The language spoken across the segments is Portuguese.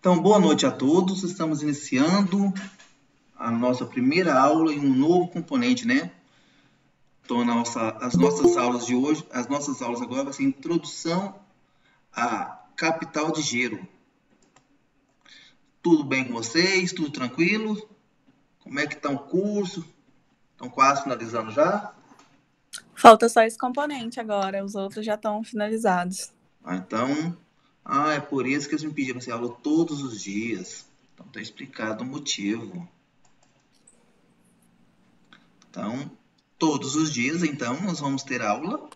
Então, boa noite a todos. Estamos iniciando a nossa primeira aula em um novo componente, né? Então, as nossas aulas de hoje, as nossas aulas agora vai ser introdução à capital de giro. Tudo bem com vocês? Tudo tranquilo? Como é que está o curso? Estão quase finalizando já? Falta só esse componente agora, os outros já estão finalizados. É por isso que eles me pediram essa aula todos os dias. Então, está explicado o motivo. Então, todos os dias, então, nós vamos ter aula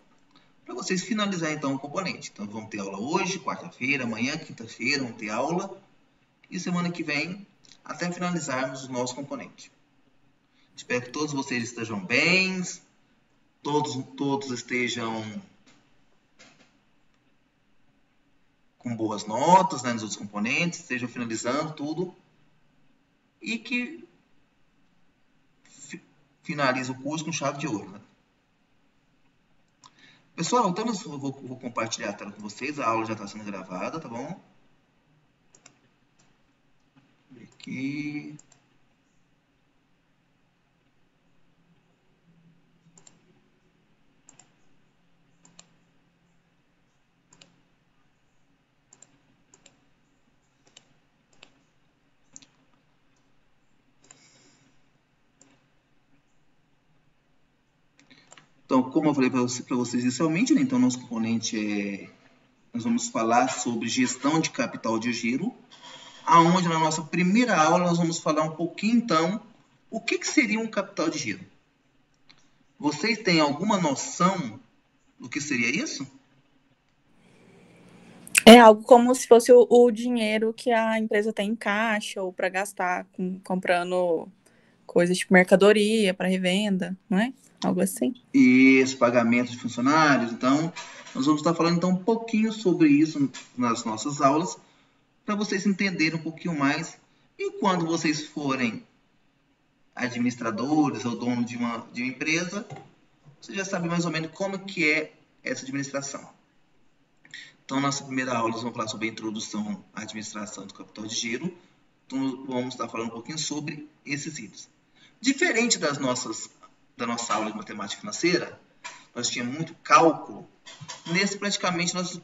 para vocês finalizarem, então, o componente. Então, vamos ter aula hoje, quarta-feira, amanhã, quinta-feira, vamos ter aula. E semana que vem, até finalizarmos o nosso componente. Espero que todos vocês estejam bem, todos estejam com boas notas, né, nos outros componentes, estejam finalizando tudo. E que finalize o curso com chave de ouro, né? Pessoal, então eu vou compartilhar a tela com vocês. A aula já está sendo gravada, tá bom? Aqui. Então, como eu falei para vocês inicialmente, né? Então, nosso componente nós vamos falar sobre gestão de capital de giro, aonde na nossa primeira aula nós vamos falar um pouquinho, então, o que seria um capital de giro. Vocês têm alguma noção do que seria isso? É algo como se fosse o dinheiro que a empresa tem em caixa ou para gastar comprando coisas tipo mercadoria para revenda, não é? Algo assim. Isso, pagamento de funcionários. Então, nós vamos estar falando então um pouquinho sobre isso nas nossas aulas, para vocês entenderem um pouquinho mais. E quando vocês forem administradores ou dono de uma empresa, você já sabe mais ou menos como que é essa administração. Então, nossa primeira aula, nós vamos falar sobre a introdução à administração do capital de giro. Então, vamos estar falando um pouquinho sobre esses itens. Diferente da nossa aula de matemática financeira, nós tínhamos muito cálculo. Nesse, praticamente, nós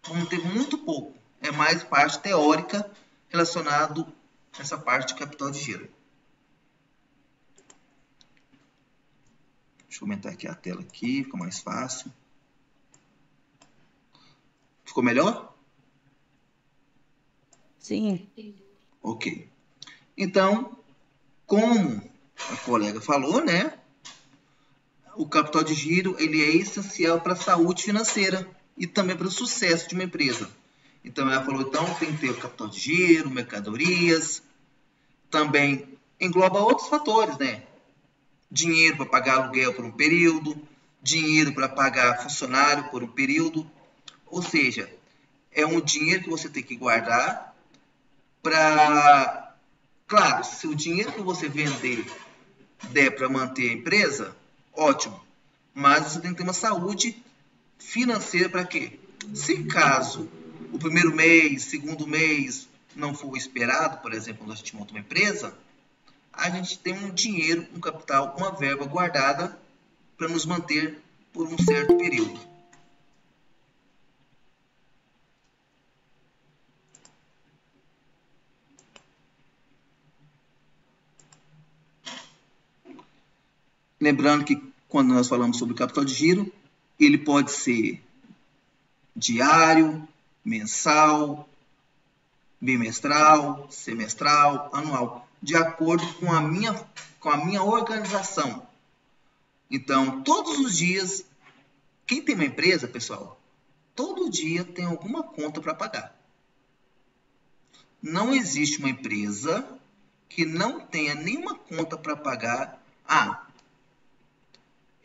vamos ter muito pouco. É mais parte teórica relacionado a essa parte de capital de giro. Deixa eu aumentar aqui a tela aqui, fica mais fácil. Ficou melhor? Sim. Ok. Então, como a colega falou, né? O capital de giro ele é essencial para a saúde financeira e também para o sucesso de uma empresa. Então, ela falou, então, tem que ter o capital de giro, mercadorias, também engloba outros fatores, né? Dinheiro para pagar aluguel por um período, dinheiro para pagar funcionário por um período. Ou seja, é um dinheiro que você tem que guardar para... Claro, se o dinheiro que você vender der para manter a empresa, ótimo. Mas você tem que ter uma saúde financeira para quê? Se caso o primeiro mês, segundo mês não for esperado, por exemplo, quando a gente monta uma empresa, a gente tem um dinheiro, um capital, uma verba guardada para nos manter por um certo período. Lembrando que quando nós falamos sobre capital de giro, ele pode ser diário, mensal, bimestral, semestral, anual, de acordo com a minha organização. Então, todos os dias, quem tem uma empresa, pessoal, todo dia tem alguma conta para pagar. Não existe uma empresa que não tenha nenhuma conta para pagar.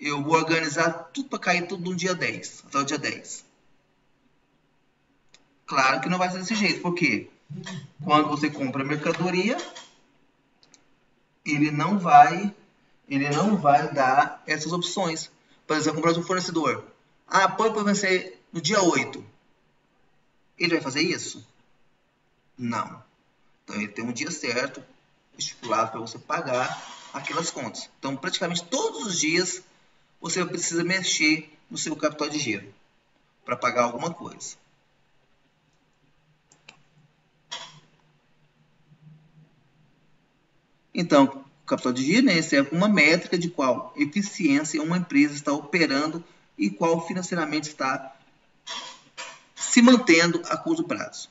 Eu vou organizar tudo para cair tudo no dia 10, até o dia 10. Claro que não vai ser desse jeito, porque quando você compra mercadoria, ele não vai dar essas opções. Por exemplo, comprar de um fornecedor. Pode vencer no dia 8. Ele vai fazer isso? Não. Então, ele tem um dia certo, estipulado para você pagar aquelas contas. Então, praticamente todos os dias, você precisa mexer no seu capital de giro para pagar alguma coisa. Então, o capital de giro, né, serve como uma métrica de qual eficiência uma empresa está operando e qual financeiramente está se mantendo a curto prazo.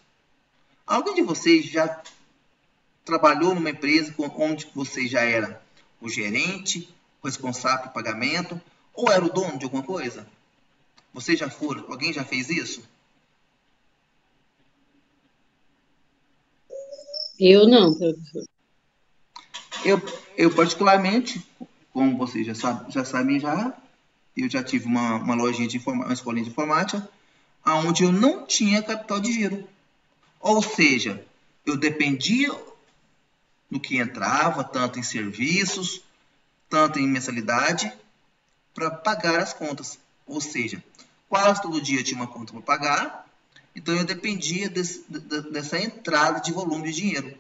Alguém de vocês já trabalhou numa empresa onde você já era o gerente, o responsável por pagamento, ou era o dono de alguma coisa? Vocês já foram? Alguém já fez isso? Eu não, professor. Eu particularmente, como vocês já sabem, eu já tive uma lojinha uma escolinha de informática, onde eu não tinha capital de giro. Ou seja, eu dependia do que entrava, tanto em serviços, tanto em mensalidade, para pagar as contas. Ou seja, quase todo dia eu tinha uma conta para pagar, então eu dependia dessa entrada de volume de dinheiro.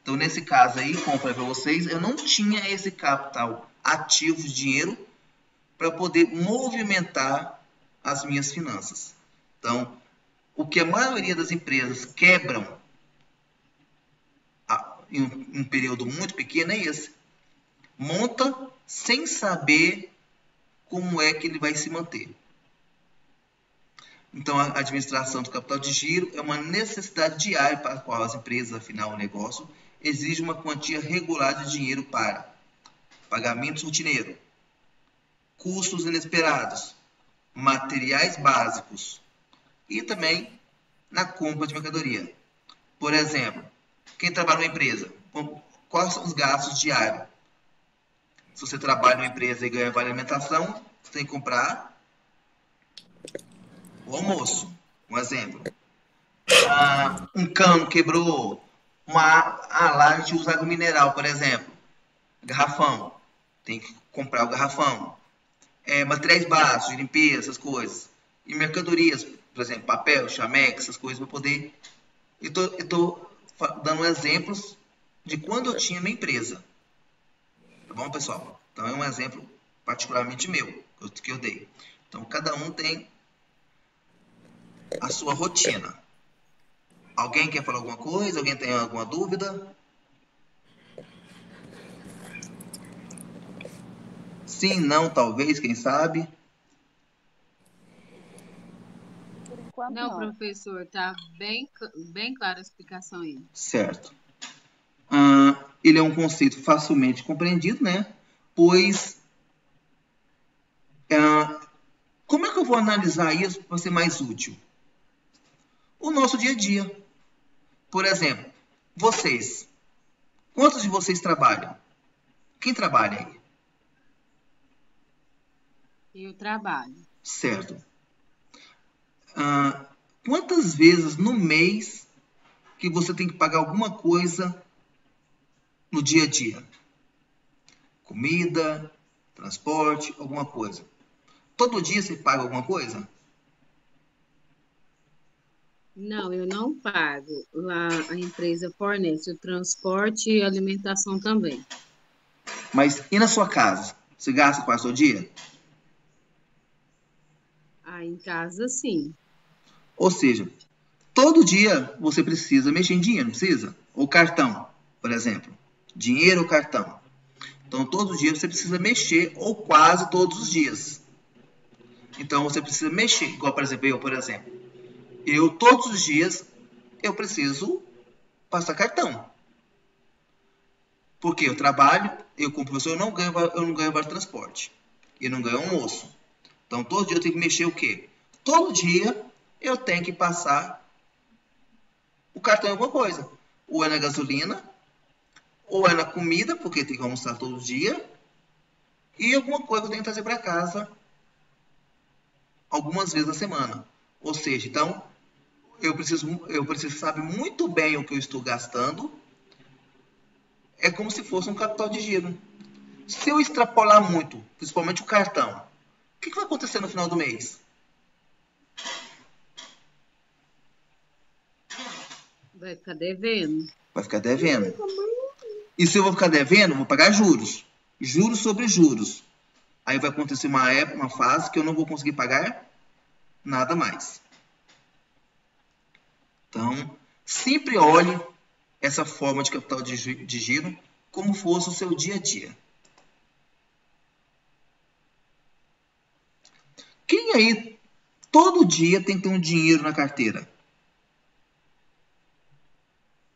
Então, nesse caso aí, como eu falei para vocês, eu não tinha esse capital ativo de dinheiro para poder movimentar as minhas finanças. Então, o que a maioria das empresas quebram em um período muito pequeno é esse. Monta sem saber como é que ele vai se manter. Então, a administração do capital de giro é uma necessidade diária para a qual as empresas, afinal, o negócio, exigem uma quantia regular de dinheiro para pagamentos rotineiros, custos inesperados, materiais básicos e também na compra de mercadoria. Por exemplo, quem trabalha numa empresa, quais são os gastos diários? Se você trabalha numa empresa e ganha vale alimentação, você tem que comprar o almoço, um exemplo. Um cano quebrou, lá a gente usa água mineral, por exemplo, garrafão, tem que comprar o garrafão. Materiais básicos, de limpeza, essas coisas. E mercadorias, por exemplo, papel, chamex, essas coisas, para poder... Eu estou dando exemplos de quando eu tinha minha empresa. Tá bom, pessoal? Então, é um exemplo particularmente meu, que eu dei. Então, cada um tem a sua rotina. Alguém quer falar alguma coisa? Alguém tem alguma dúvida? Sim, não, talvez, quem sabe? Não, professor, tá bem clara a explicação aí. Certo. Ele é um conceito facilmente compreendido, né? Pois, como é que eu vou analisar isso para ser mais útil? O nosso dia a dia. Por exemplo, vocês. Quantos de vocês trabalham? Quem trabalha aí? Eu trabalho. Certo. Quantas vezes no mês que você tem que pagar alguma coisa no dia a dia? Comida, transporte, alguma coisa. Todo dia você paga alguma coisa? Não, eu não pago. Lá a empresa fornece o transporte e alimentação também. Mas e na sua casa? Você gasta quase todo dia? Em casa, sim. Ou seja, todo dia você precisa mexer em dinheiro, não precisa? Ou cartão, por exemplo. Dinheiro ou cartão. Então, todo dia você precisa mexer, ou quase todos os dias. Então, você precisa mexer. Igual, por exemplo, eu todos os dias, eu preciso passar cartão. Porque eu trabalho, eu como professor, eu não ganho vale transporte. E não ganho almoço. Então, todo dia eu tenho que mexer o quê? Todo dia eu tenho que passar o cartão em alguma coisa. Ou é na gasolina, ou é na comida, porque tem que almoçar todo dia, e alguma coisa eu tenho que trazer para casa algumas vezes na semana. Ou seja, então, eu preciso saber muito bem o que eu estou gastando. É como se fosse um capital de giro. Se eu extrapolar muito, principalmente o cartão, o que vai acontecer no final do mês? Vai ficar devendo. Vai ficar devendo. E se eu vou ficar devendo, eu vou pagar juros. Juros sobre juros. Aí vai acontecer uma fase que eu não vou conseguir pagar nada mais. Então, sempre olhe essa forma de capital de giro como fosse o seu dia a dia. Quem aí todo dia tem que ter um dinheiro na carteira?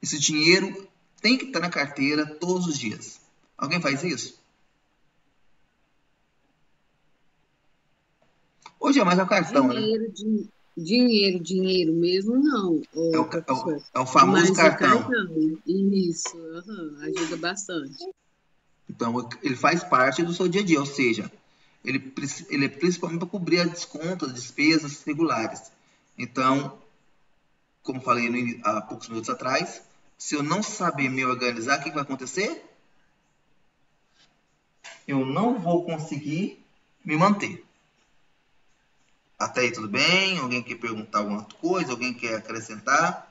Esse dinheiro tem que estar na carteira todos os dias. Alguém faz isso? Hoje é mais o cartão, né? Dinheiro mesmo não, professor. É o famoso Mas cartão. o cartão, isso, ajuda bastante. Então, ele faz parte do seu dia a dia, ou seja, ele é principalmente para cobrir as descontos, as despesas regulares. Então, como falei há poucos minutos atrás, se eu não saber me organizar, o que vai acontecer? Eu não vou conseguir me manter. Até aí tudo bem? Alguém quer perguntar alguma coisa? Alguém quer acrescentar?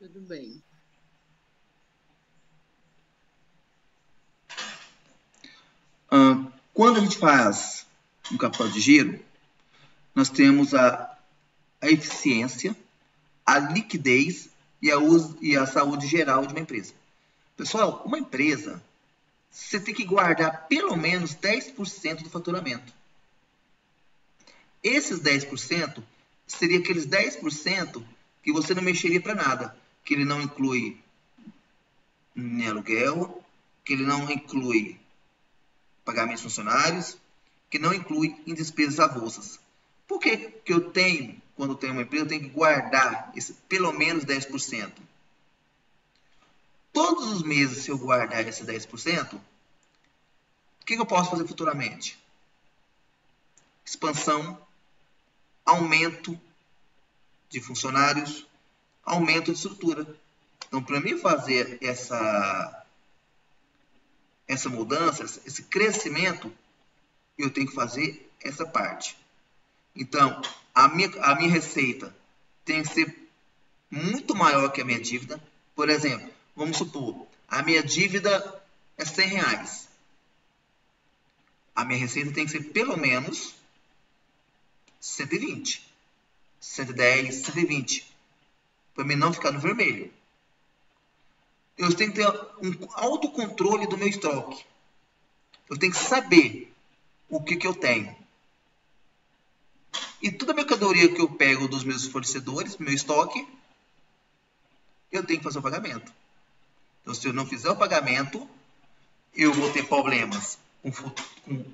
Tudo bem. Quando a gente faz um capital de giro, nós temos a eficiência, a liquidez e a saúde geral de uma empresa. Pessoal, uma empresa, você tem que guardar pelo menos 10% do faturamento. Esses 10% seria aqueles 10% que você não mexeria para nada, que ele não inclui nem aluguel, que ele não inclui pagamentos funcionários, que não inclui em despesas avulsas. Por que que eu tenho, quando eu tenho uma empresa, eu tenho que guardar esse pelo menos 10%? Todos os meses, se eu guardar esse 10%, o que eu posso fazer futuramente? Expansão, aumento de funcionários, aumento de estrutura. Então, para mim fazer essa mudança, esse crescimento, eu tenho que fazer essa parte. Então, a minha receita tem que ser muito maior que a minha dívida. Por exemplo, vamos supor, a minha dívida é R$100. A minha receita tem que ser pelo menos 120, 110, 120. Para mim não ficar no vermelho. Eu tenho que ter um autocontrole do meu estoque. Eu tenho que saber o que eu tenho. E toda a mercadoria que eu pego dos meus fornecedores, meu estoque, eu tenho que fazer o pagamento. Então, se eu não fizer o pagamento, eu vou ter problemas com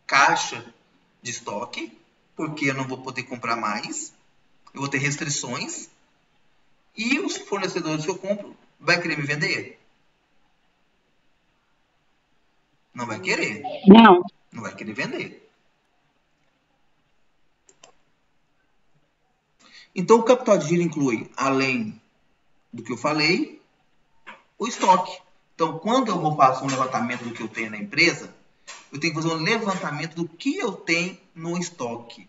caixa de estoque, porque eu não vou poder comprar mais. Eu vou ter restrições. E os fornecedores que eu compro vai querer me vender? Não vai querer. Não. Não vai querer vender. Então, o capital de giro inclui, além do que eu falei, o estoque. Então, quando eu vou fazer um levantamento do que eu tenho na empresa, eu tenho que fazer um levantamento do que eu tenho no estoque.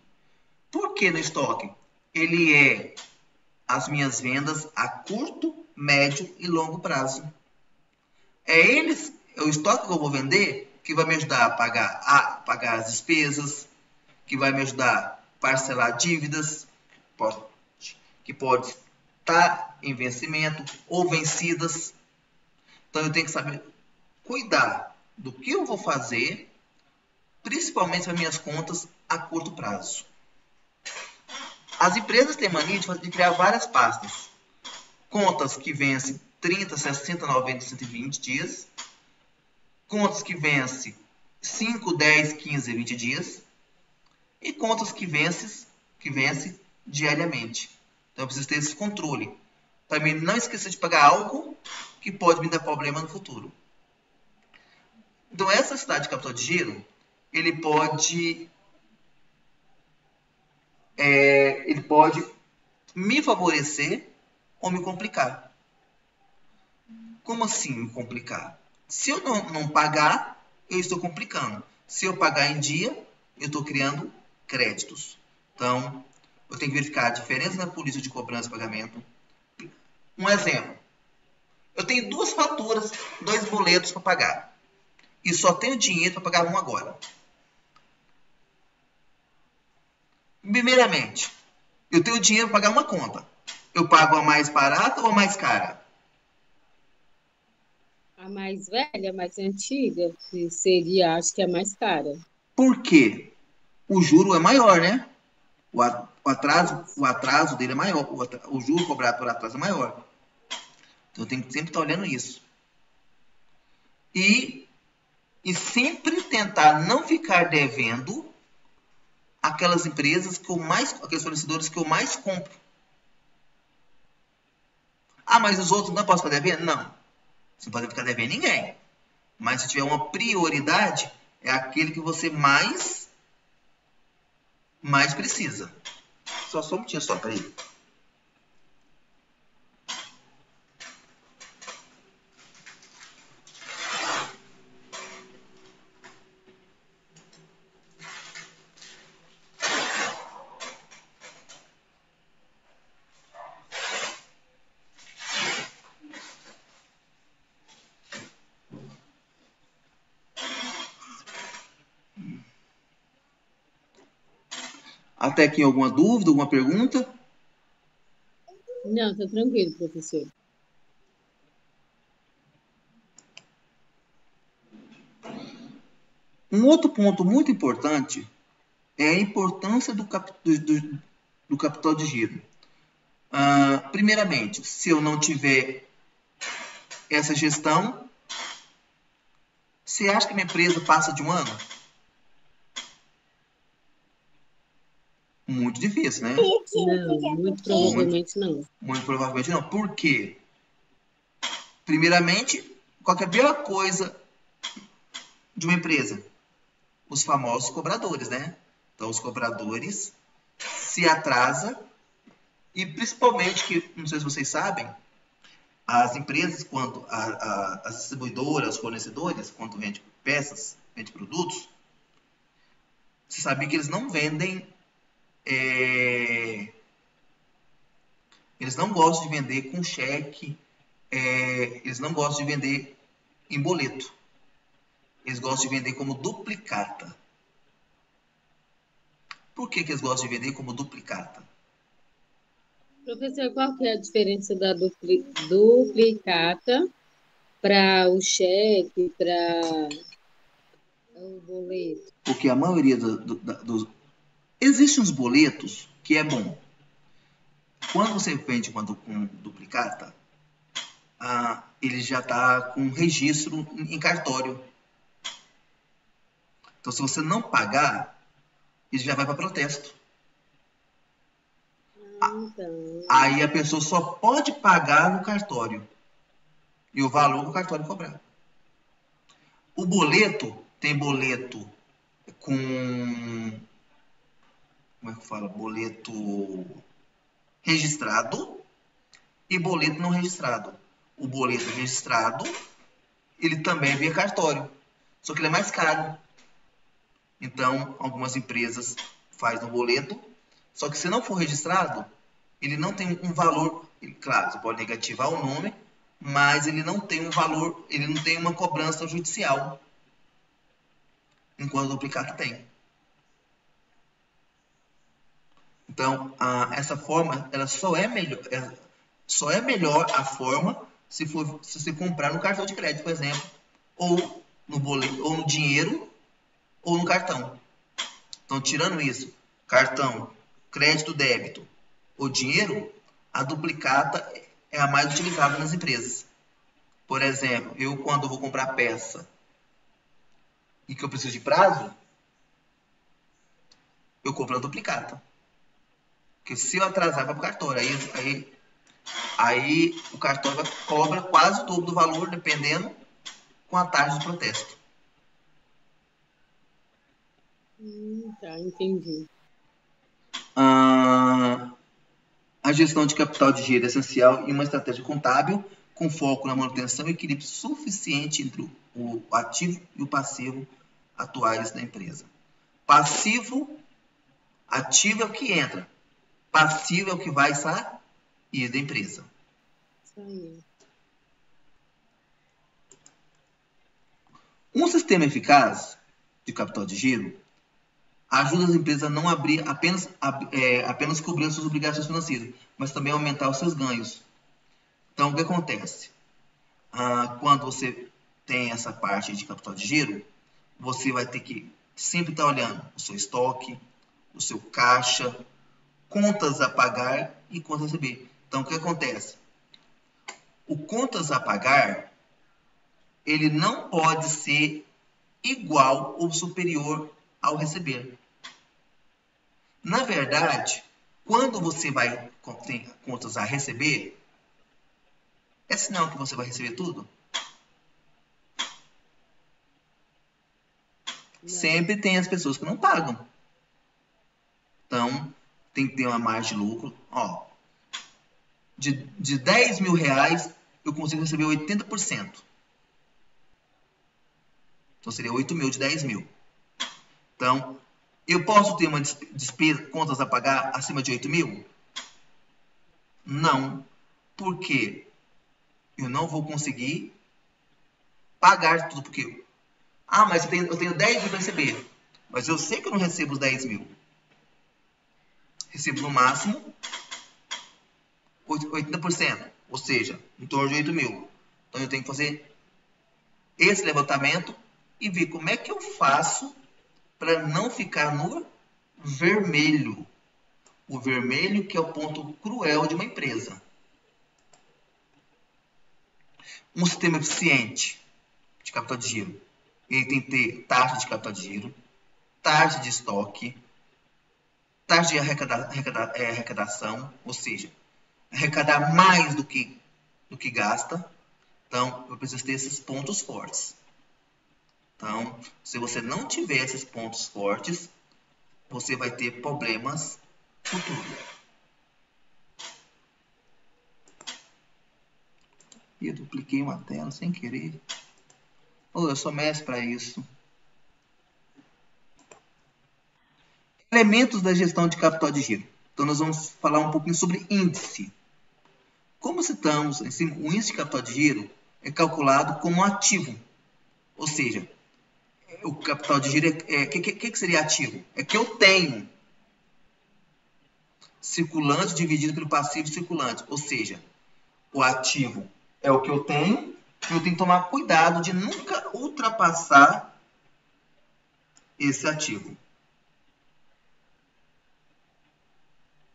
Por que no estoque? Ele é as minhas vendas a curto, médio e longo prazo. É o estoque que eu vou vender que vai me ajudar a pagar as despesas, que vai me ajudar a parcelar dívidas, que pode estar em vencimento ou vencidas. Então eu tenho que saber cuidar do que eu vou fazer, principalmente para minhas contas a curto prazo. As empresas têm mania de criar várias pastas. Contas que vencem 30, 60, 90, 120 dias. Contas que vencem 5, 10, 15, 20 dias. E contas que vencem diariamente. Então eu preciso ter esse controle. Para mim não esquecer de pagar algo que pode me dar problema no futuro. Então essa necessidade de capital de giro, ele pode me favorecer ou me complicar. Como assim me complicar? Se eu não pagar, eu estou complicando. Se eu pagar em dia, eu estou criando créditos. Então, eu tenho que verificar a diferença na política de cobrança e pagamento, Um exemplo. Eu tenho 2 faturas, 2 boletos para pagar. E só tenho dinheiro para pagar um agora. Primeiramente, eu tenho dinheiro para pagar uma conta. Eu pago a mais barata ou a mais cara? A mais velha, a mais antiga, que seria, acho que a mais cara. Por quê? O juro é maior, né? O atraso dele é maior. O juro cobrado por atraso é maior. Então eu tenho que sempre estar olhando isso. E sempre tentar não ficar devendo aquelas empresas que eu mais, aqueles fornecedores que eu mais compro. Ah, mas os outros não posso ficar devendo? Não. Você não pode ficar devendo ninguém. Mas se tiver uma prioridade, é aquele que você mais precisa. Só um minutinho só, peraí. Até aqui alguma dúvida, alguma pergunta? Não, tá tranquilo, professor. Um outro ponto muito importante é a importância do capital de giro. Primeiramente, se eu não tiver essa gestão, você acha que minha empresa passa de um ano? Muito difícil, né? Não, muito provavelmente não. Muito provavelmente não. Por quê? Primeiramente, qual que é a pior coisa de uma empresa? Os famosos cobradores, né? Então, os cobradores se atrasam e principalmente, que não sei se vocês sabem, as empresas, quando as distribuidoras, os fornecedores, quando vende peças, vende produtos, você sabia que eles não vendem, eles não gostam de vender com cheque, eles não gostam de vender em boleto. Eles gostam de vender como duplicata. Por que eles gostam de vender como duplicata? Professor, qual que é a diferença da duplicata para o cheque, para o boleto? Porque a maioria dos... Existem uns boletos que é bom. Quando você vende com duplicata, ele já está com registro em cartório. Então, se você não pagar, ele já vai para protesto. Então, Aí a pessoa só pode pagar no cartório. E o valor que o cartório cobrar. O boleto, tem boleto com... Como é que fala? Boleto registrado e boleto não registrado. O boleto registrado, ele também é via cartório. Só que ele é mais caro. Então, algumas empresas fazem no boleto. Só que se não for registrado, ele não tem um valor. Claro, você pode negativar o nome, mas ele não tem um valor, ele não tem uma cobrança judicial. Enquanto o duplicata tem. Então, essa forma, ela só é melhor a forma se você comprar no cartão de crédito, por exemplo, ou no boleto, ou no dinheiro, ou no cartão. Então, tirando isso, cartão, crédito, débito ou dinheiro, a duplicata é a mais utilizada nas empresas. Por exemplo, eu quando vou comprar peça e que eu preciso de prazo, eu compro a duplicata. Porque se eu atrasar, vai para o cartório. Aí o cartório cobra quase o dobro do valor, dependendo, com a taxa de protesto. tá, entendi. A gestão de capital de giro é essencial em uma estratégia contábil com foco na manutenção e equilíbrio suficiente entre o ativo e o passivo atuais da empresa. Ativo é o que entra. Passivo é o que vai sair da empresa. Isso aí. Um sistema eficaz de capital de giro ajuda as empresas a não abrir apenas cobrir as suas obrigações financeiras, mas também aumentar os seus ganhos. Então, o que acontece? Quando você tem essa parte de capital de giro, você vai ter que sempre estar olhando o seu estoque, o seu caixa, contas a pagar e contas a receber. Então, o que acontece? O contas a pagar, ele não pode ser igual ou superior ao receber. Na verdade, quando você tem contas a receber, é sinal que você vai receber tudo? Não. Sempre tem as pessoas que não pagam. Então, tem que ter uma margem de lucro. De 10 mil reais, eu consigo receber 80%. Então, seria 8 mil de 10 mil. Então, eu posso ter uma despesa, contas a pagar acima de 8 mil? Não. Por quê? Eu não vou conseguir pagar tudo. Porque, mas eu tenho 10 mil para receber. Mas eu sei que eu não recebo os 10 mil. Recebo no máximo 80%. Ou seja, em torno de 8 mil. Então, eu tenho que fazer esse levantamento e ver como é que eu faço para não ficar no vermelho. O vermelho que é o ponto cruel de uma empresa. Um sistema eficiente de capital de giro, ele tem que ter taxa de capital de giro, taxa de estoque, taxa de arrecadação, ou seja, arrecadar mais do que gasta. Então, eu preciso ter esses pontos fortes. Então, se você não tiver esses pontos fortes, você vai ter problemas futuros. E eu dupliquei uma tela sem querer. Eu sou mestre para isso. Elementos da gestão de capital de giro. Então, nós vamos falar um pouquinho sobre índice. Como citamos em cima, o índice de capital de giro é calculado como ativo. Ou seja, o capital de giro que seria ativo? É que eu tenho circulante dividido pelo passivo circulante. Ou seja, o ativo é o que eu tenho e eu tenho que tomar cuidado de nunca ultrapassar esse ativo.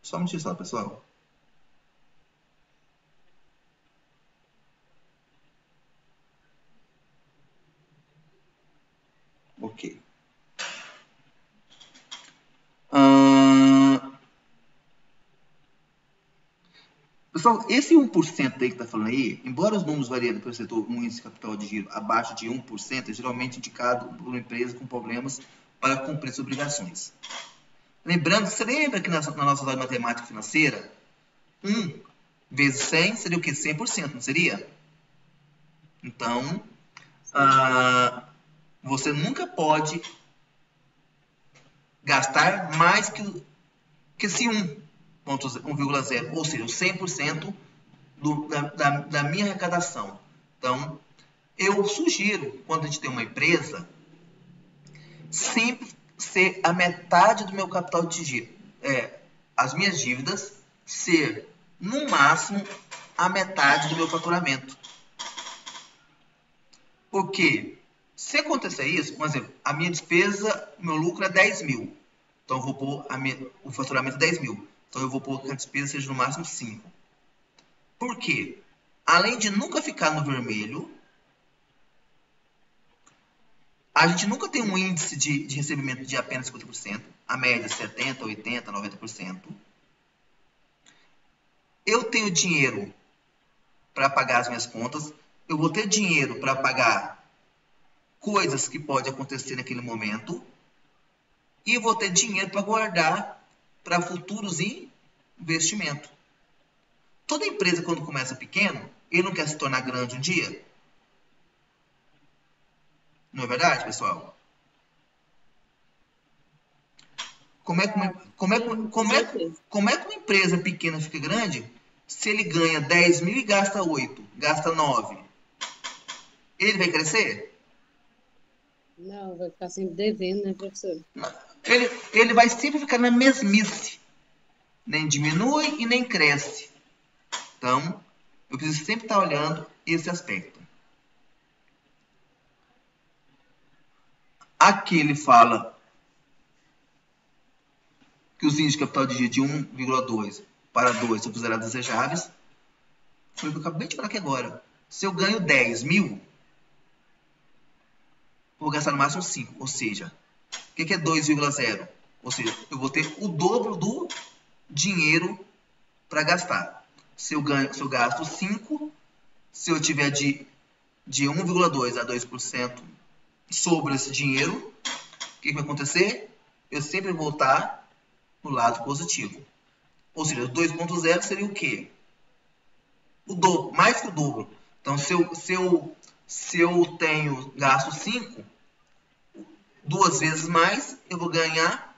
Só um minutinho só, pessoal. Ok. Pessoal, esse 1% aí que está falando aí, embora os números variem pelo setor, um índice de capital de giro abaixo de 1%, é geralmente indicado por uma empresa com problemas para cumprir suas obrigações. Lembrando, você lembra que na nossa aula de matemática financeira, 1 vezes 100 seria o quê? 100%, não seria? Então, você nunca pode gastar mais que esse 1,0, ou seja, o 100% da minha arrecadação. Então, eu sugiro, quando a gente tem uma empresa, sempre ser a metade do meu capital de giro. As minhas dívidas ser, no máximo, a metade do meu faturamento. Porque, se acontecer isso, por exemplo, a minha despesa, meu lucro é 10 mil. Então, eu vou pôr o faturamento é 10 mil. Então, eu vou pôr que a despesa seja no máximo 5. Por quê? Além de nunca ficar no vermelho, a gente nunca tem um índice de recebimento de apenas 50%. A média é 70%, 80%, 90%. Eu tenho dinheiro para pagar as minhas contas. Eu vou ter dinheiro para pagar coisas que podem acontecer naquele momento. E eu vou ter dinheiro para guardar para futuros investimentos. Toda empresa, quando começa pequeno, ele não quer se tornar grande um dia. Não é verdade, pessoal? Como é que uma empresa pequena fica grande Se ele ganha 10 mil e gasta 8, gasta 9, ele vai crescer? Não, vai ficar sempre devendo, né, professor? Não. Ele vai sempre ficar na mesmice. Nem diminui e nem cresce. Então, eu preciso sempre estar olhando esse aspecto. Aqui ele fala que os índices de capital de giro de 1,2 para 2 são considerados desejáveis. Foi o que eu acabei de falar aqui agora. Se eu ganho 10 mil, eu vou gastar no máximo 5. Ou seja, o que é 2,0? Ou seja, eu vou ter o dobro do dinheiro para gastar. Se eu gasto 5, se eu tiver de 1,2 a 2% sobre esse dinheiro, o que vai acontecer? Eu sempre vou estar no lado positivo. Ou seja, 2,0 seria o quê? O dobro, mais que o dobro. Então, se eu tenho gasto 5, 2 vezes mais, eu vou ganhar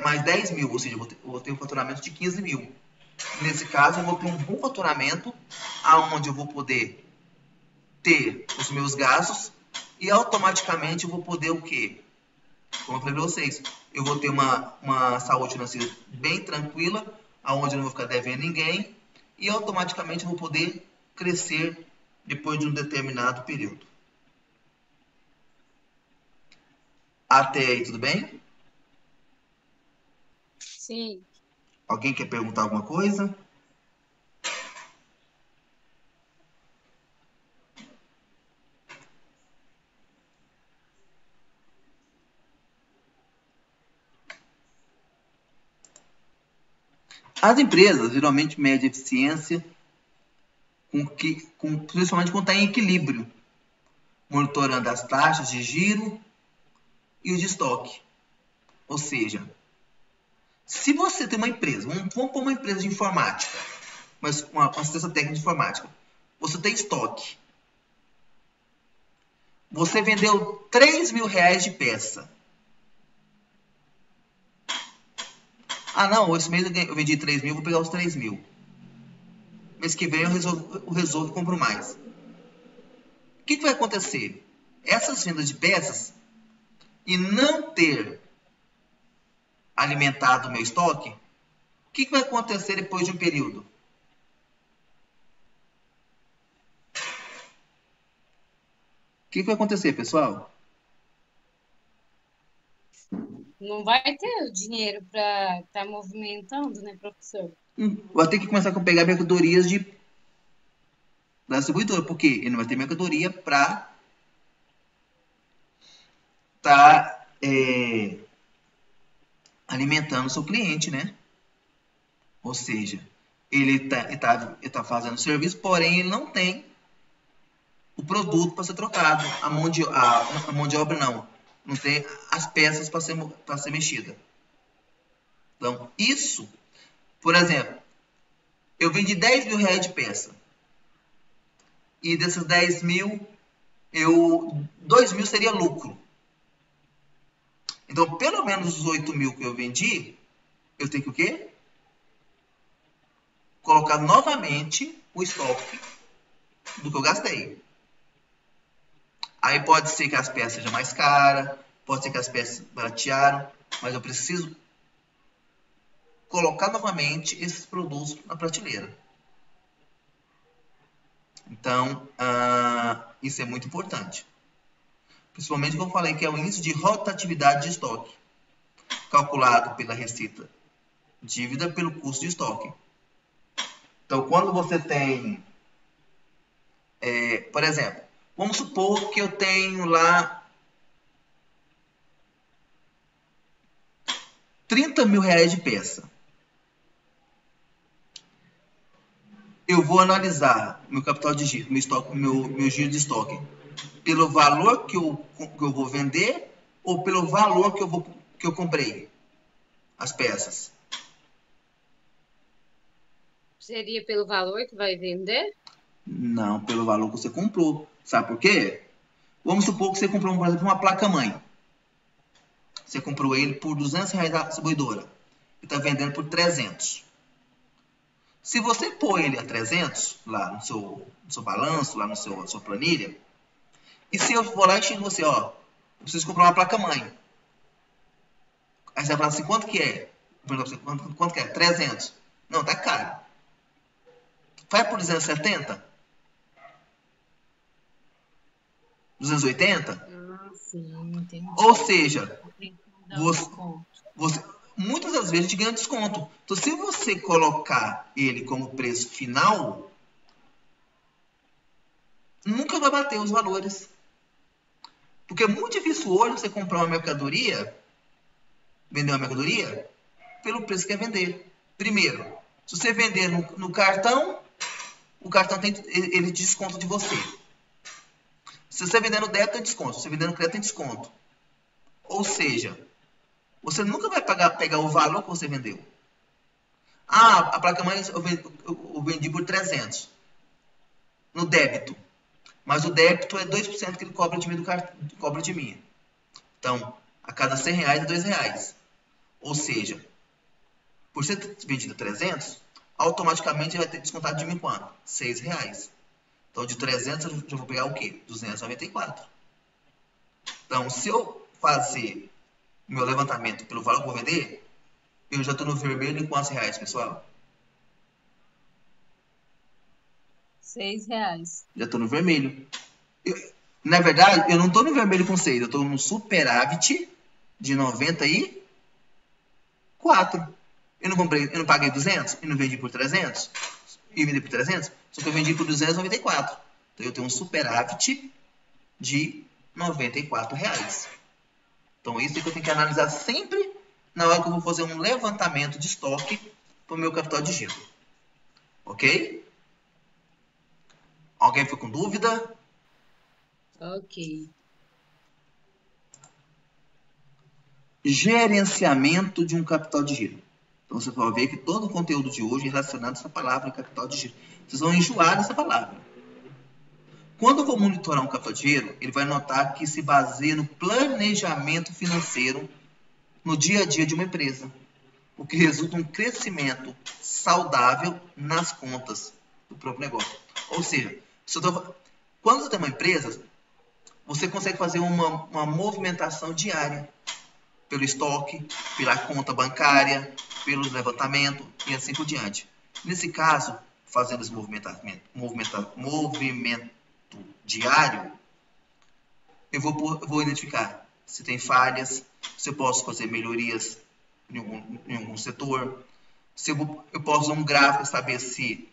mais 10 mil, ou seja, eu vou ter um faturamento de 15 mil. Nesse caso, eu vou ter um bom faturamento, aonde eu vou poder ter os meus gastos e automaticamente eu vou poder o quê? Como eu falei para vocês, eu vou ter uma saúde financeira bem tranquila, aonde eu não vou ficar devendo ninguém e automaticamente eu vou poder crescer depois de um determinado período. Até aí, tudo bem? Sim. Alguém quer perguntar alguma coisa? As empresas geralmente medem eficiência principalmente quando está em equilíbrio, monitorando as taxas de giro e o de estoque. Ou seja, se você tem uma empresa, vamos pôr uma empresa de informática, mas uma assistência técnica de informática, você tem estoque. Você vendeu 3 mil reais de peça. Ah, não, esse mês eu vendi 3 mil, vou pegar os 3 mil. Mês que vem eu resolvo e compro mais. O que vai acontecer? Essas vendas de peças e não ter alimentado o meu estoque, o que vai acontecer depois de um período? O que vai acontecer, pessoal? Não vai ter o dinheiro para estar movimentando, né, professor? Vai ter que começar a pegar mercadorias da distribuidora, porque ele não vai ter mercadoria para estar alimentando o seu cliente, né? Ou seja, ele tá fazendo serviço, porém ele não tem o produto para ser trocado. A mão de obra não tem as peças para ser mexida. Então, isso, por exemplo, eu vendi 10 mil reais de peça. E desses 10 mil, 2 mil seria lucro. Então, pelo menos os 8 mil que eu vendi, eu tenho que o quê? Colocar novamente o estoque do que eu gastei. Aí pode ser que as peças sejam mais caras, pode ser que as peças baratearam, mas eu preciso colocar novamente esses produtos na prateleira. Então, isso é muito importante. Principalmente como eu falei, que é o índice de rotatividade de estoque, calculado pela receita dívida pelo custo de estoque. Então, quando você tem, por exemplo, vamos supor que eu tenho lá 30 mil reais de peça. Eu vou analisar meu capital de giro, meu giro de estoque, pelo valor que eu vou vender ou pelo valor que eu comprei as peças. Seria pelo valor que vai vender? Não, pelo valor que você comprou. Sabe por quê? Vamos supor que você comprou, por exemplo, uma placa-mãe. Você comprou ele por R$200 da distribuidora e está vendendo por 300. Se você pôr ele a 300 lá no seu balanço, lá na sua planilha, e se eu for lá e xingo você, ó, eu preciso comprar uma placa-mãe. Aí você vai falar assim, quanto que é? Quanto que é? 300. Não, tá caro. Vai por 270? 280? Ah, sim, Ou entendi. seja, Tem que dar um você, desconto. muitas das vezes a gente ganha desconto. Então, se você colocar ele como preço final, nunca vai bater os valores. Porque é muito difícil hoje você comprar uma mercadoria, vender uma mercadoria, pelo preço que quer vender. Primeiro, se você vender no cartão, o cartão ele desconta de você. Se você vender no débito, tem desconto. Se você vender no crédito, tem desconto. Ou seja, você nunca vai pegar o valor que você vendeu. Ah, a placa-mãe eu vendi por 300 no débito. Mas o débito é 2% que ele cobra de mim do cartão, cobra de mim. Então, a cada 100 reais é 2 reais. Ou seja, por ser vendido 300, automaticamente vai ter descontado de mim quanto? 6 reais. Então, de 300 eu já vou pegar o quê? 294. Então, se eu fazer meu levantamento pelo valor que eu vou vender, eu já estou no vermelho em quantos reais, pessoal? R$ 6. Já estou no vermelho. Na verdade, eu não estou no vermelho com 6, eu estou no superávit de 94. Eu não paguei 200 e não vendi por 300 e vendi por 300, só que eu vendi por 294. Então eu tenho um superávit de 94 reais. Então isso é que eu tenho que analisar sempre na hora que eu vou fazer um levantamento de estoque para o meu capital de giro. Ok? Alguém ficou com dúvida? Ok. Gerenciamento de um capital de giro. Então você pode ver que todo o conteúdo de hoje é relacionado a essa palavra, capital de giro. Vocês vão enjoar dessa palavra. Quando eu vou monitorar um capital de giro, ele vai notar que se baseia no planejamento financeiro no dia a dia de uma empresa, o que resulta em um crescimento saudável nas contas do próprio negócio. Ou seja, quando você tem uma empresa, você consegue fazer uma movimentação diária pelo estoque, pela conta bancária, pelo levantamento e assim por diante. Nesse caso, fazendo esse movimento diário, eu vou identificar se tem falhas, se eu posso fazer melhorias em algum setor, se eu posso usar um gráfico e saber se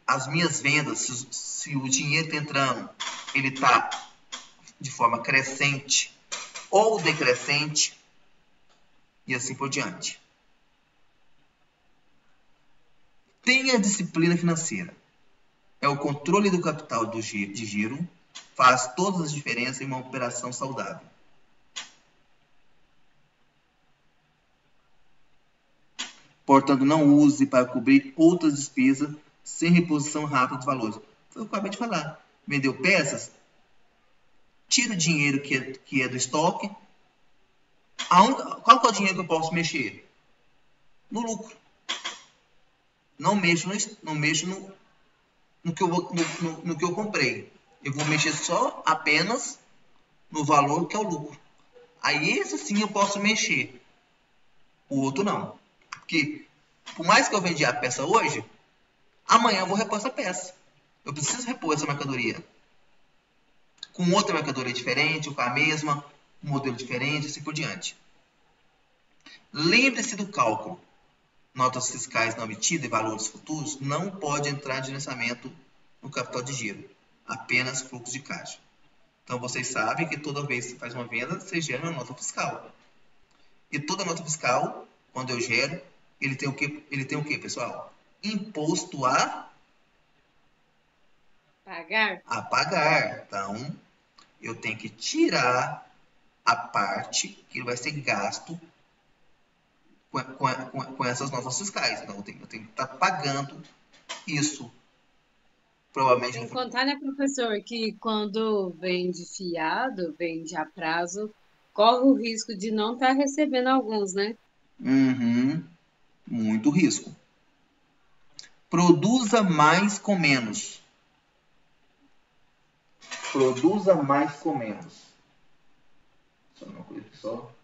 as minhas vendas, se o dinheiro está entrando, ele está de forma crescente ou decrescente, e assim por diante. Tenha disciplina financeira. É o controle do capital de giro, faz todas as diferenças em uma operação saudável. Portanto, não use para cobrir outras despesas sem reposição rápida dos valores. Foi o que eu acabei de falar. Vendeu peças? Tira o dinheiro que é do estoque. Qual que é o dinheiro que eu posso mexer? No lucro. Não mexo no que eu comprei. Eu vou mexer só apenas no valor que é o lucro. Aí esse sim eu posso mexer. O outro não. Porque por mais que eu vendi a peça hoje, amanhã eu vou repor essa peça. Eu preciso repor essa mercadoria. Com outra mercadoria diferente, ou com a mesma, um modelo diferente, assim por diante. Lembre-se do cálculo. Notas fiscais não emitidas e valores futuros não pode entrar de gerenciamento no capital de giro. Apenas fluxo de caixa. Então vocês sabem que toda vez que você faz uma venda, você gera uma nota fiscal. E toda nota fiscal, quando eu gero, ele tem o quê? Ele tem o quê, pessoal? Imposto a pagar. Então, eu tenho que tirar a parte que vai ser gasto com essas notas fiscais. Então, eu tenho que estar pagando isso. Provavelmente Sem no contar, né, professor, que quando vende fiado, vende a prazo, corre o risco de não estar recebendo alguns, né? Uhum, muito risco. Produza mais com menos. Produza mais com menos. Só uma coisa, pessoal.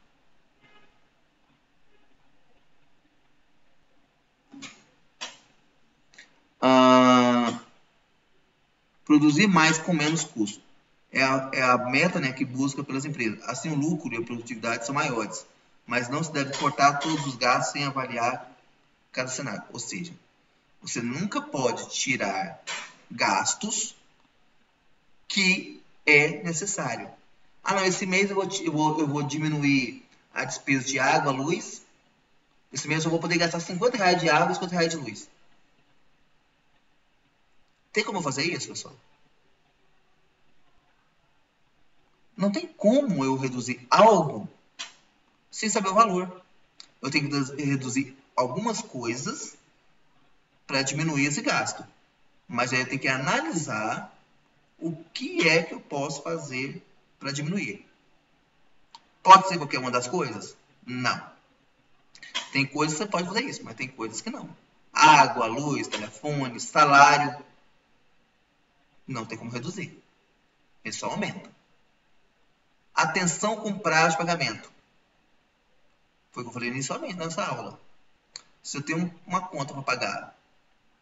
Produzir mais com menos custo. É a meta, né, que busca pelas empresas. Assim, o lucro e a produtividade são maiores. Mas não se deve cortar todos os gastos sem avaliar cada cenário. Ou seja, você nunca pode tirar gastos que é necessário. Ah, não, esse mês eu vou diminuir a despesa de água, luz. Esse mês eu vou poder gastar R$50 de água e R$50 de luz. Tem como eu fazer isso, pessoal? Não tem como eu reduzir algo sem saber o valor. Eu tenho que reduzir algumas coisas para diminuir esse gasto. Mas aí eu tenho que analisar o que é que eu posso fazer para diminuir. Pode ser qualquer uma das coisas? Não. Tem coisas que você pode fazer isso, mas tem coisas que não. Água, luz, telefone, salário. Não tem como reduzir. Ele só aumenta. Atenção com prazo de pagamento. Foi o que eu falei inicialmente nessa aula. Se eu tenho uma conta para pagar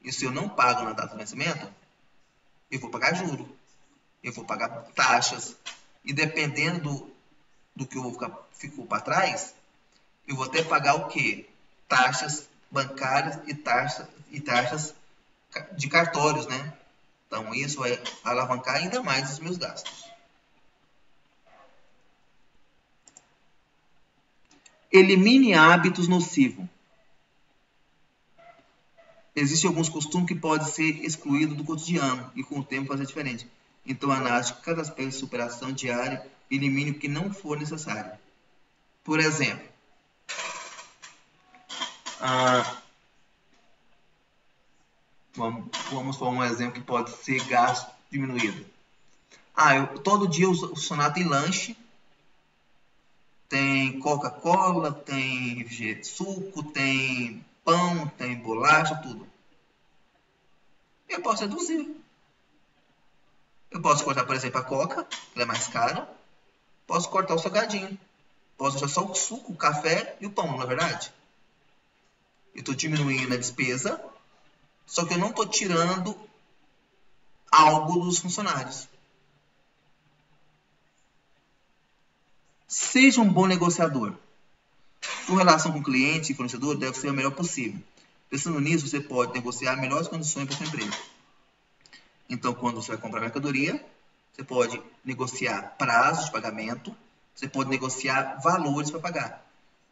e se eu não pago na data do vencimento, eu vou pagar juros. Eu vou pagar taxas. E dependendo do que eu ficou para trás, eu vou até pagar o quê? Taxas bancárias e taxas de cartórios, né? Então, isso vai alavancar ainda mais os meus gastos. Elimine hábitos nocivos. Existem alguns costumes que podem ser excluídos do cotidiano e com o tempo fazer diferente. Então, análise de cada aspecto de superação diária, elimine o que não for necessário. Por exemplo, vamos para um exemplo que pode ser gasto diminuído. Todo dia o funcionário tem lanche, tem Coca-Cola, tem suco, tem pão, tem bolacha, tudo. Eu posso reduzir. Eu posso cortar, por exemplo, a Coca, que ela é mais cara. Posso cortar o salgadinho. Posso deixar só o suco, o café e o pão, não é verdade? Eu estou diminuindo a despesa, só que eu não estou tirando algo dos funcionários. Seja um bom negociador. Sua relação com o cliente e fornecedor deve ser a melhor possível. Pensando nisso, você pode negociar melhores condições para sua empresa. Então, quando você vai comprar mercadoria, você pode negociar prazos de pagamento, você pode negociar valores para pagar.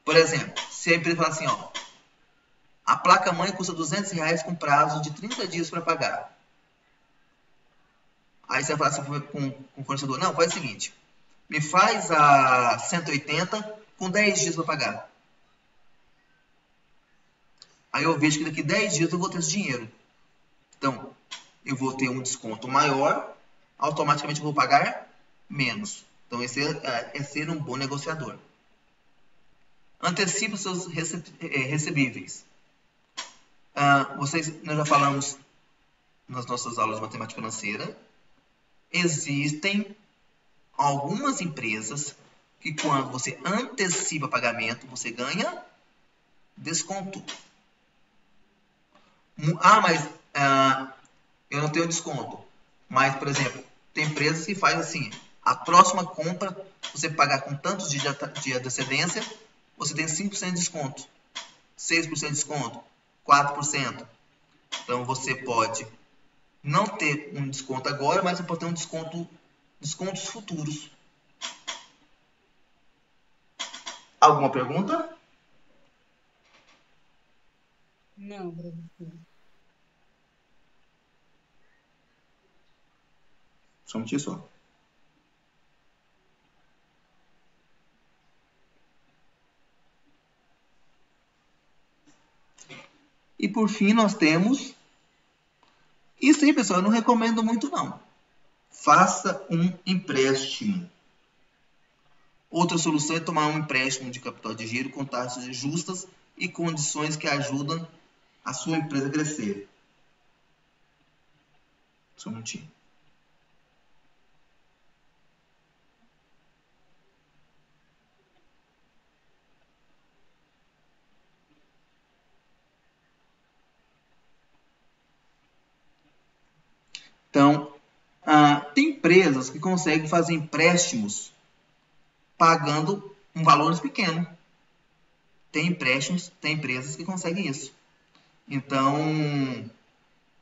Por exemplo, se a empresa falar assim, a placa-mãe custa R$200 com prazo de 30 dias para pagar. Aí você vai falar assim com o fornecedor, não, faz o seguinte, me faz a 180 com 10 dias para pagar. Aí eu vejo que daqui 10 dias eu vou ter esse dinheiro. Então, eu vou ter um desconto maior, automaticamente eu vou pagar menos. Então, esse é ser um bom negociador. Antecipe os seus recebíveis. Nós já falamos nas nossas aulas de matemática financeira. Existem algumas empresas que quando você antecipa pagamento, você ganha desconto. Mas eu não tenho desconto. Mas, por exemplo, tem empresas que fazem assim, a próxima compra, você pagar com tantos dias de antecedência, você tem 5% de desconto, 6% de desconto, 4%. Então, você pode não ter um desconto agora, mas você pode ter descontos futuros. Alguma pergunta? Não, professor. Só um minutinho só. E por fim nós temos... Isso aí, pessoal, eu não recomendo muito não. Faça um empréstimo. Outra solução é tomar um empréstimo de capital de giro com taxas justas e condições que ajudam a sua empresa a crescer. Só um minutinho. Então, tem empresas que conseguem fazer empréstimos pagando um valor pequeno. Tem empresas que conseguem isso. Então,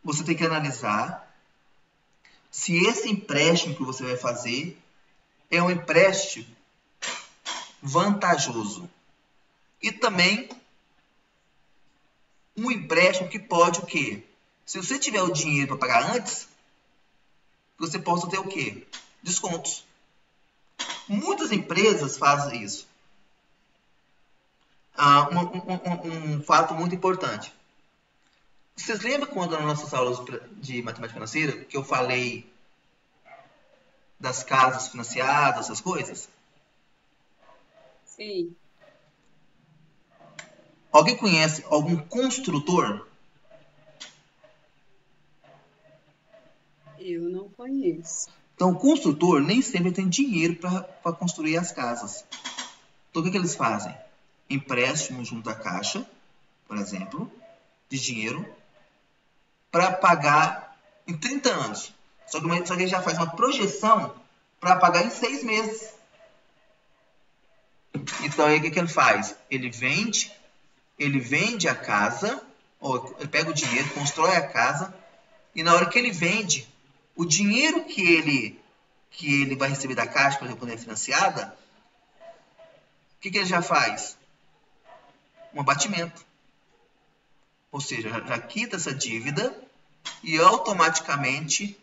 você tem que analisar se esse empréstimo que você vai fazer é um empréstimo vantajoso. E também um empréstimo que pode o quê? Se você tiver o dinheiro para pagar antes, você possa ter o quê? Descontos. Muitas empresas fazem isso. Um fato muito importante. Vocês lembram quando nas nossas aulas de matemática financeira que eu falei das casas financiadas, essas coisas? Sim. Alguém conhece algum construtor? Eu não conheço. Então, o construtor nem sempre tem dinheiro para construir as casas. Então, o que eles fazem? Empréstimo junto à caixa, por exemplo, de dinheiro, para pagar em 30 anos. Só que ele já faz uma projeção para pagar em 6 meses. Então, aí o que ele faz? Ele vende a casa, ou ele pega o dinheiro, constrói a casa, e na hora que ele vende, o dinheiro que ele vai receber da Caixa, por exemplo, quando é financiada, o que ele já faz? Um abatimento. Ou seja, já quita essa dívida e automaticamente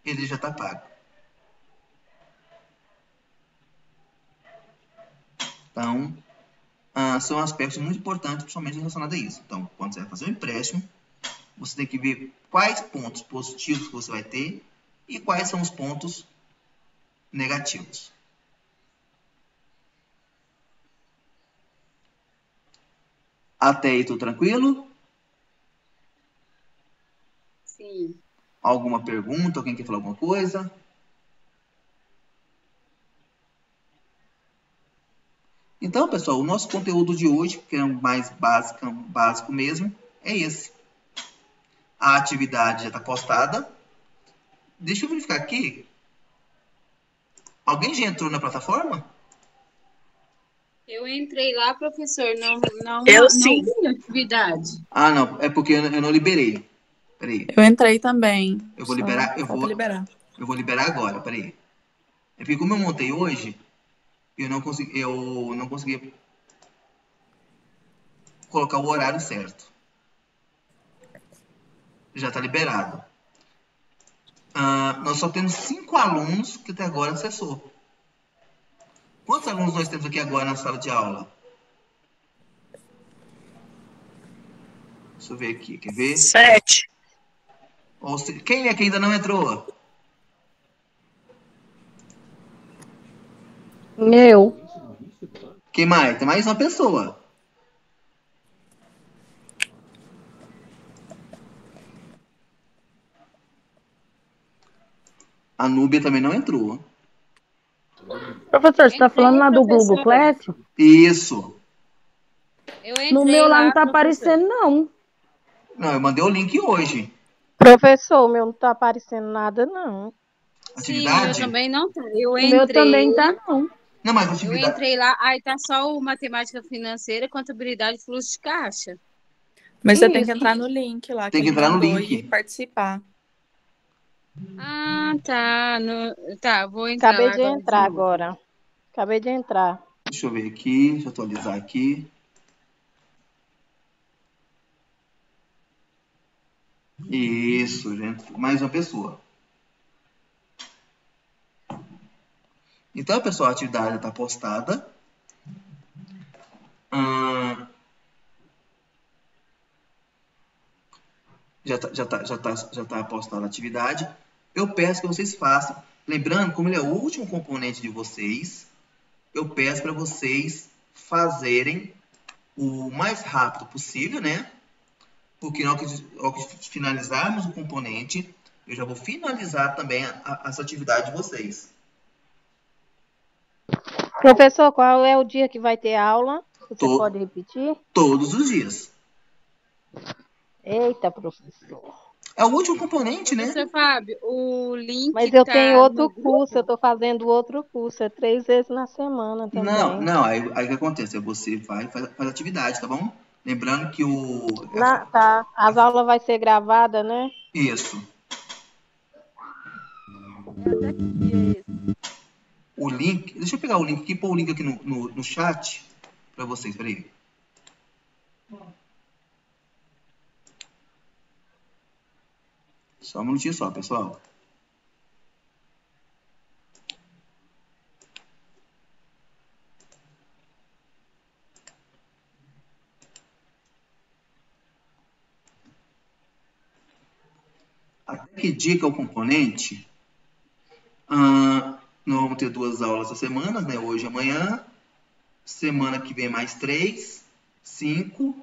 ele já está pago. Então, são aspectos muito importantes, principalmente relacionados a isso. Então, quando você vai fazer um empréstimo, você tem que ver quais pontos positivos que você vai ter e quais são os pontos negativos. Até aí, tudo tranquilo? Sim. Alguma pergunta? Alguém quer falar alguma coisa? Então, pessoal, o nosso conteúdo de hoje, que é o mais básico mesmo, é esse. A atividade já está postada. Deixa eu verificar aqui. Alguém já entrou na plataforma? Eu entrei lá, professor, não sim. vi atividade. Ah, não. É porque eu não liberei. Peraí. Eu entrei também. Eu vou liberar. Eu vou liberar agora. Peraí. É porque como eu montei hoje, eu não consegui colocar o horário certo. Já está liberado. Nós só temos 5 alunos que até agora acessou. Quantos alunos nós temos aqui agora na sala de aula? Deixa eu ver aqui, quer ver? 7. Quem é que ainda não entrou? Eu. Quem mais? Tem mais uma pessoa. A Núbia também não entrou. Professor, você está falando lá do Google Class? Isso. Eu entrei No meu lá não está professor. aparecendo, não. Não, eu mandei o link hoje. Professor, o meu não está aparecendo nada, não. Sim, Atividade? eu também não tá. Eu O meu entrei. também tá, não. Não, mas Eu atividade. entrei lá, aí tá só o matemática financeira, contabilidade e fluxo de caixa. Mas você tem Isso. que entrar no link lá Tem que ele entrar no mandou link. e participar. Ah, tá. Tá, vou entrar Acabei lá de agora entrar novo. agora. Acabei de entrar. Deixa eu ver aqui, deixa eu atualizar aqui. Isso, gente. Mais uma pessoa. Então, pessoal, a atividade está postada. Já tá postada a atividade. Eu peço que vocês façam. Lembrando, como ele é o último componente de vocês, eu peço para vocês fazerem o mais rápido possível, né? Porque ao que finalizarmos o componente, eu já vou finalizar também essa atividade de vocês. Professor, qual é o dia que vai ter aula? Você Tô- pode repetir? Todos os dias. Eita, professor. É o último componente, né? Professor Fábio, o link Mas eu tá tenho outro no grupo? curso, eu estou fazendo outro curso, é 3 vezes na semana também. Não, aí o que acontece? Você vai faz atividade, tá bom? Lembrando que Tá, as aulas vai ser gravadas, né? Isso. Até que dia é esse? O link. Deixa eu pegar o link aqui e pôr o link aqui no chat para vocês. Peraí. Só um minutinho só, pessoal. Até que dia que é o componente? Nós vamos ter 2 aulas a semana, né? Hoje e amanhã. Semana que vem mais 3, 5.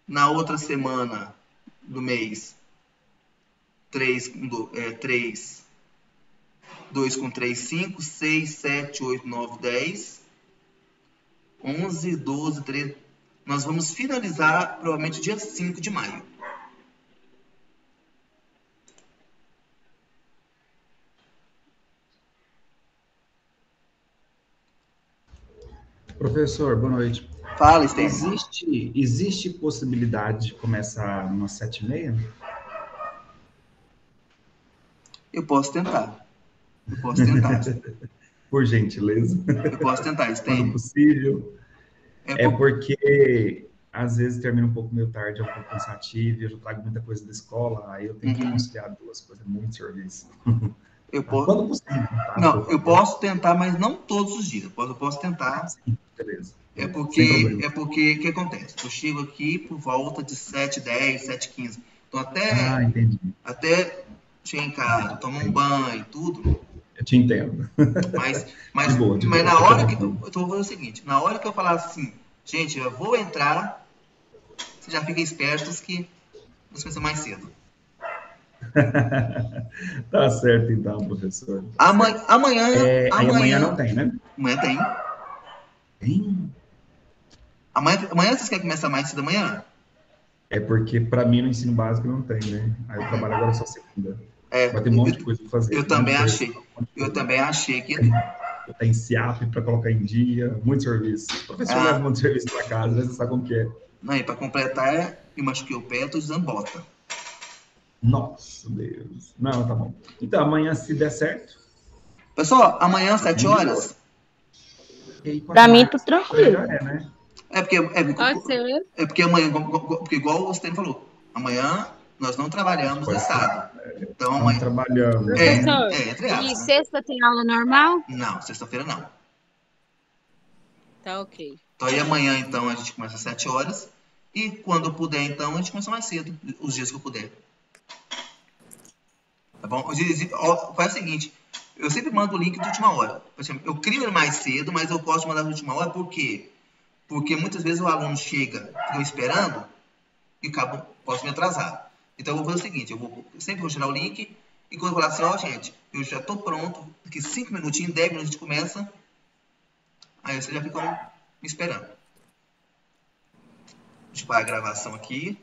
Na outra semana do mês, 3, 2 com 3, 5, 6, 7, 8, 9, 10, 11, 12, 13. Nós vamos finalizar provavelmente dia 5 de maio. Professor, boa noite. Fala, Stênio. Existe possibilidade de começar umas 7h30? Eu posso tentar. Por gentileza, Eu posso tentar, quando Stênio. possível. É É por- porque às vezes termina um pouco meio tarde, é um pouco cansativo, eu já trago muita coisa da escola, aí eu tenho que conciliar duas coisas, muito serviço. eu posso. Quando possível, tá? Não, Por eu favor. posso tentar, mas não todos os dias. Eu posso tentar. Sim, beleza. É Sem porque problema. o que acontece? Eu chego aqui por volta de 7h10, 7h15. Então Entendi. até chegar em casa, tomar um banho e tudo. Eu te entendo. Mas De boa, na hora que fica eu tô fazendo o seguinte, na hora que eu falar assim, gente, eu vou entrar, você já fica espertos que você vai ser mais cedo. Tá certo, então, professor. Amanhã Aí amanhã não tem, né? Amanhã tem. Tem? Amanhã vocês querem começar mais cedo amanhã? É porque para mim no ensino básico não tem, né? Aí eu trabalho agora só segunda. Vai ter um monte de coisa para fazer. Eu também achei que ia ter. Tem SIAP para colocar em dia, muito serviço. O professor leva muito serviço para casa, você sabe como que é. Não, e para completar, me machuquei o pé, tô usando bota. Nossa, Deus. Não, tá bom. Então, amanhã, se der certo. Pessoal, amanhã às 7 horas. Pra mim, tudo tranquilo. Já é, né? Pode ser. É porque amanhã, porque igual o Stênio falou, amanhã nós não trabalhamos no estado. Então Não amanhã. trabalhamos. Professor, Entre aspas, e né? sexta tem aula normal? Não, sexta-feira não. Tá ok. Então aí amanhã, então, a gente começa às 7 horas. E quando eu puder, então, a gente começa mais cedo, os dias que eu puder. Tá bom? Faz o seguinte, eu sempre mando o link de última hora. Por exemplo, eu crio ele mais cedo, mas eu posso mandar de última hora, por quê? Porque muitas vezes o aluno chega, fica me esperando, e posso me atrasar. Então eu vou fazer o seguinte, eu sempre vou tirar o link, e quando eu falar assim, ó, gente, eu já tô pronto, daqui 5 minutinhos, 10 minutos a gente começa, aí vocês já ficam me esperando. Deixa eu parar a gravação aqui.